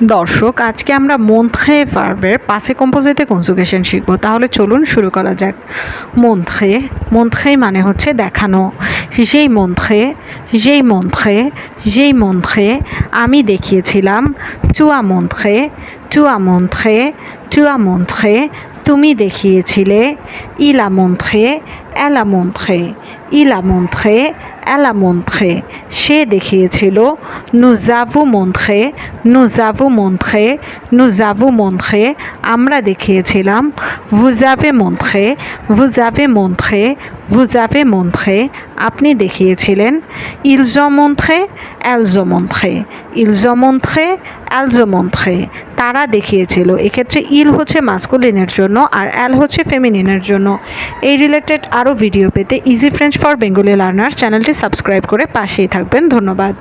দর্শক, আজকে আমরা মন্থ্রে ভার্বের পাসে কম্পোজিটে কনজুগেশন শিখব। তাহলে চলুন শুরু করা যাক। মন্থ্রে, মন্থ্রে মানে হচ্ছে দেখানো। যেই মন্থ্রে, যেই মন্থ্রে, যেই মন্থ্রে, আমি দেখিয়েছিলাম। তুয়া মন্থ্রে, তুয়া মন্থ্রে, তুয়া মন্থ্রে, তুমি দেখিয়েছিলে। ইলা মন্থ্রে, এলা মন্থ্রে, ইলা মন্থ্রে, এলা মন্থ্রে, সে দেখিয়েছিল। nous avons montré, nous avons montré, nous avons montré, আমরা দেখিয়েছিলাম। vous avez montré, vous avez montré, vous avez montré, আপনি দেখিয়েছিলেন। ils ont montré, elles ont montré, ils ont montré, elles ont montré, তারা দেখিয়েছিল। এক্ষেত্রে ইল হচ্ছে মাস্কুলিনের জন্য আর এল হচ্ছে ফেমিনিনের জন্য। এই রিলেটেড আরও ভিডিও পেতে easy French for Bengali learner চ্যানেলটি সাবস্ক্রাইব করে পাশেই থাকবেন। ধন্যবাদ।